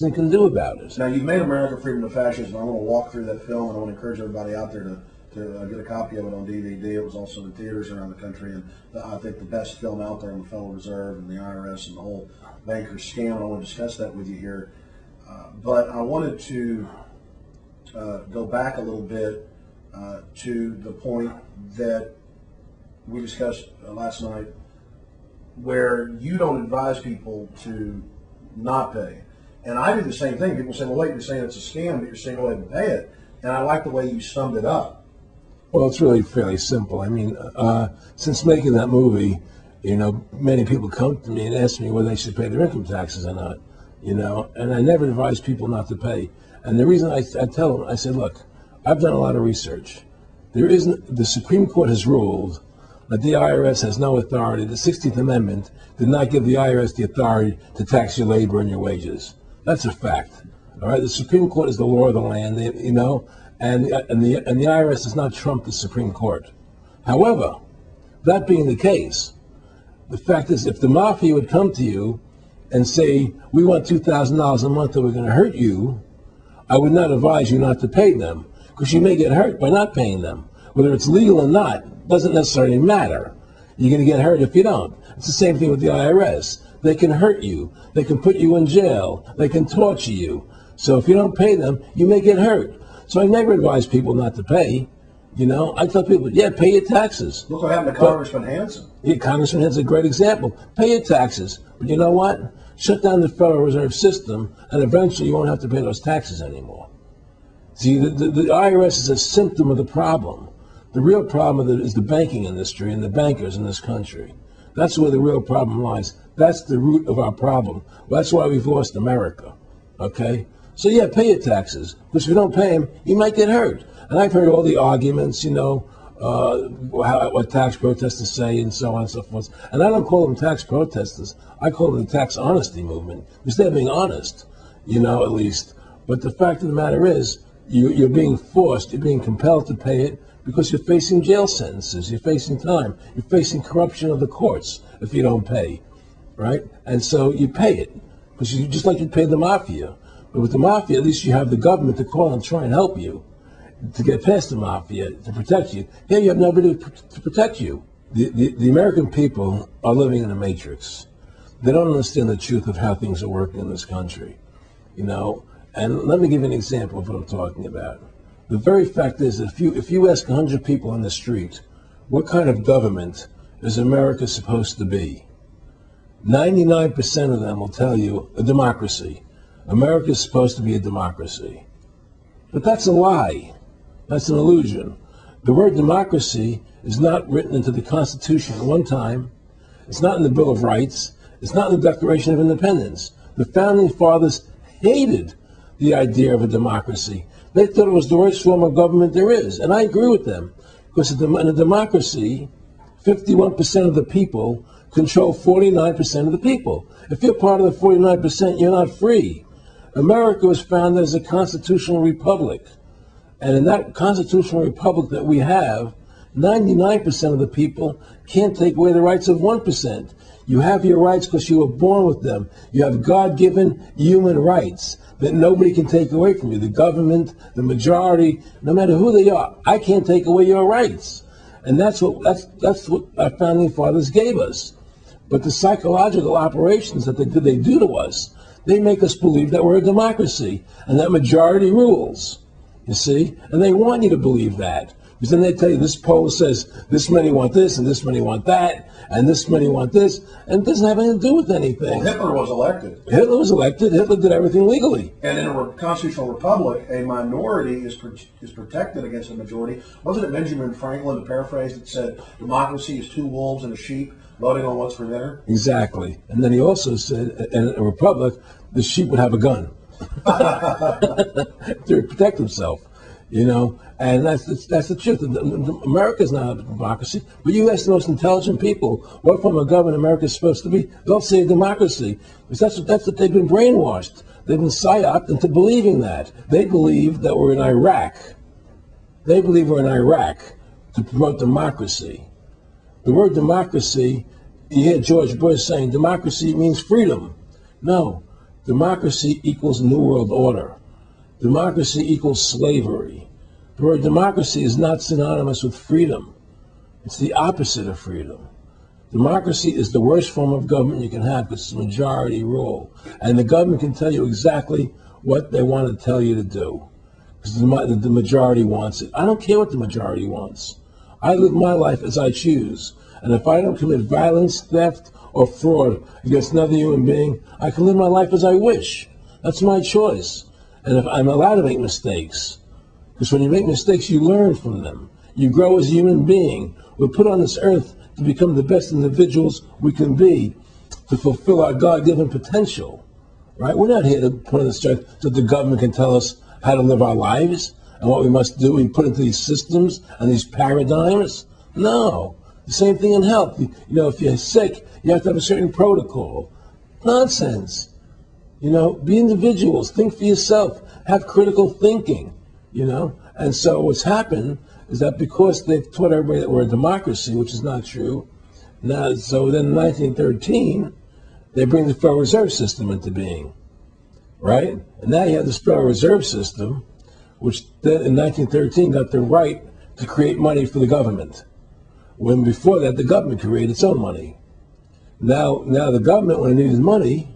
they can do about it. Now, you've made America Freedom to Fascism. I want to walk through that film, and I want to encourage everybody out there to get a copy of it on DVD. It was also in theaters around the country, and I think the best film out there on the Federal Reserve and the IRS and the whole banker scam. And I want to discuss that with you here. But I wanted to go back a little bit to the point that we discussed last night, where you don't advise people to not pay. And I do the same thing. People say, well, wait, you're saying it's a scam, but you're saying go ahead and pay it. And I like the way you summed it up. Well, it's really fairly simple. I mean, since making that movie, many people come to me and ask me whether they should pay their income taxes or not, and I never advise people not to pay. And the reason I tell them, I said, look, I've done a lot of research. The Supreme Court has ruled that the IRS has no authority. The 16th Amendment did not give the IRS the authority to tax your labor and your wages. That's a fact. All right, the Supreme Court is the law of the land, and the IRS does not trump the Supreme Court. However, that being the case, the fact is, if the mafia would come to you and say, we want $2,000 a month or we're going to hurt you, I would not advise you not to pay them, because you may get hurt by not paying them. Whether it's legal or not doesn't necessarily matter. You're going to get hurt if you don't. It's the same thing with the IRS. They can hurt you. They can put you in jail. They can torture you. So if you don't pay them, you may get hurt. So I never advise people not to pay. I tell people, yeah, pay your taxes. Look what happened to Congressman Hansen. Yeah, Congressman Hansen's a great example. Pay your taxes. But you know what? Shut down the Federal Reserve System, and eventually you won't have to pay those taxes anymore. See, the IRS is a symptom of the problem. The real problem is the banking industry and the bankers in this country. That's where the real problem lies. That's the root of our problem. That's why we've lost America. Okay? So yeah, pay your taxes. Because if you don't pay them, you might get hurt. And I've heard all the arguments, what tax protesters say and so on and so forth. And I don't call them tax protesters. I call them the tax honesty movement. Because they're being honest, at least. But the fact of the matter is, you're being forced, you're being compelled to pay it because you're facing jail sentences, you're facing time, you're facing corruption of the courts if you don't pay, right? And so you pay it, because you just like you pay the mafia. But with the mafia, at least you have the government to call and try and help you to get past the mafia, to protect you. Here you have nobody to protect you. The American people are living in a matrix. They don't understand the truth of how things are working in this country, And let me give you an example of what I'm talking about. The very fact is that if you ask 100 people on the street, what kind of government is America supposed to be? 99% of them will tell you a democracy. America is supposed to be a democracy. But that's a lie. That's an illusion. The word democracy is not written into the Constitution at one time. It's not in the Bill of Rights. It's not in the Declaration of Independence. The Founding Fathers hated the idea of a democracy. They thought it was the worst form of government there is. And I agree with them. Because in a democracy, 51% of the people control 49% of the people. If you're part of the 49%, you're not free. America was founded as a constitutional republic. And in that constitutional republic that we have, 99% of the people can't take away the rights of 1%. You have your rights because you were born with them. You have God-given human rights that nobody can take away from you. The government, the majority, no matter who they are, I can't take away your rights. And that's what our founding fathers gave us. But the psychological operations that they do to us, they make us believe that we're a democracy and that majority rules. You see? And they want you to believe that. Because then they tell you this poll says this many want this and this many want that and this many want this, and it doesn't have anything to do with anything. Well, Hitler was elected. Hitler was elected. Hitler did everything legally. And in a constitutional republic, a minority is protected against a majority. Wasn't it Benjamin Franklin, to paraphrase, that said democracy is two wolves and a sheep voting on what's for dinner? Exactly. And then he also said in a republic, the sheep would have a gun to protect himself. And that's the truth. America's not a democracy, but you ask the most intelligent people what form of government America is supposed to be, they'll say democracy. Because that's what they've been brainwashed. They've been psyoped into believing that. They believe that we're in Iraq. They believe we're in Iraq to promote democracy. The word democracy, you hear George Bush saying democracy means freedom. No. democracy equals New World Order. Democracy equals slavery. The word democracy is not synonymous with freedom. It's the opposite of freedom. Democracy is the worst form of government you can have because it's majority rule. And the government can tell you exactly what they want to tell you to do because the majority wants it. I don't care what the majority wants. I live my life as I choose. And if I don't commit violence, theft, or fraud against another human being, I can live my life as I wish. That's my choice. And if I'm allowed to make mistakes, because when you make mistakes, you learn from them. You grow as a human being. We're put on this earth to become the best individuals we can be, to fulfill our God-given potential, right? We're not here to put on this earth so the government can tell us how to live our lives and what we must do. We put into these systems and these paradigms. No. The same thing in health. You know, if you're sick, you have to have a certain protocol. Nonsense. You know, be individuals. Think for yourself. Have critical thinking, you know. And so what's happened is that because they've taught everybody that we're a democracy, which is not true, now, so then in 1913, they bring the Federal Reserve System into being, right? And now you have this Federal Reserve System, which then in 1913 got the right to create money for the government. When before that, the government created its own money. Now the government, when it needed money,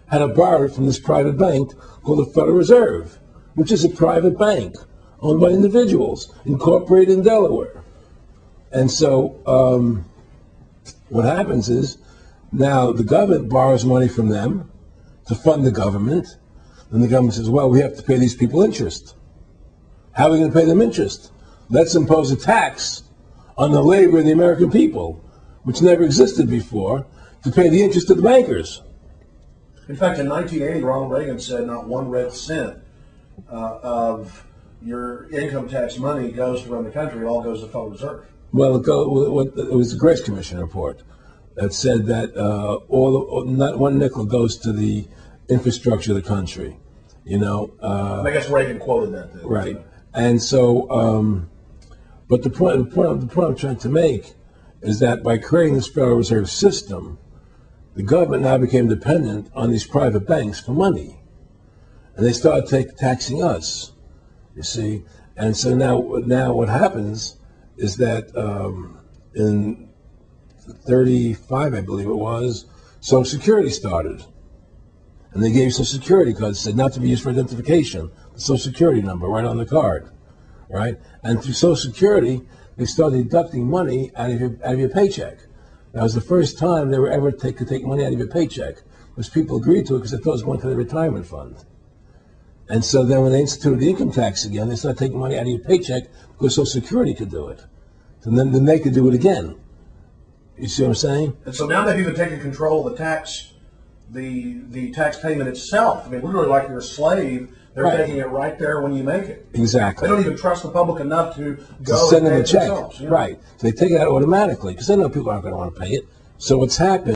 had to borrow it from this private bank called the Federal Reserve, which is a private bank owned by individuals, incorporated in Delaware. And so what happens is, now the government borrows money from them to fund the government, and the government says, well, we have to pay these people interest. How are we going to pay them interest? Let's impose a tax on the labor of the American people, which never existed before, to pay the interest of the bankers. In fact, in 1980, Ronald Reagan said not 1 red cent of your income tax money goes to run the country. It all goes to the Federal Reserve. Well, it was the Grace Commission report that said that not 1 nickel goes to the infrastructure of the country. You know. I guess Reagan quoted that. Then, right. So. And so, but the point I'm trying to make is that by creating this Federal Reserve System, the government now became dependent on these private banks for money, and they started taxing us. You see, and so now what happens is that in 35, I believe it was, Social Security started, and they gave Social Security cards, said not to be used for identification, the Social Security number right on the card, right? And through Social Security, they started deducting money out of your paycheck. That was the first time they were ever could take money out of your paycheck, because people agreed to it because they thought it was going to the retirement fund. And so then when they instituted the income tax again, they started taking money out of your paycheck because Social Security could do it. And then they could do it again. You see what I'm saying? And so now they've even taken control of the tax payment itself. I mean, literally like you're a slave, they're right. taking it right there when you make it. Exactly. They don't even trust the public enough to go send them and a check. themselves, you know? Right. So they take it out automatically because they know people aren't going to want to pay it. So what's happened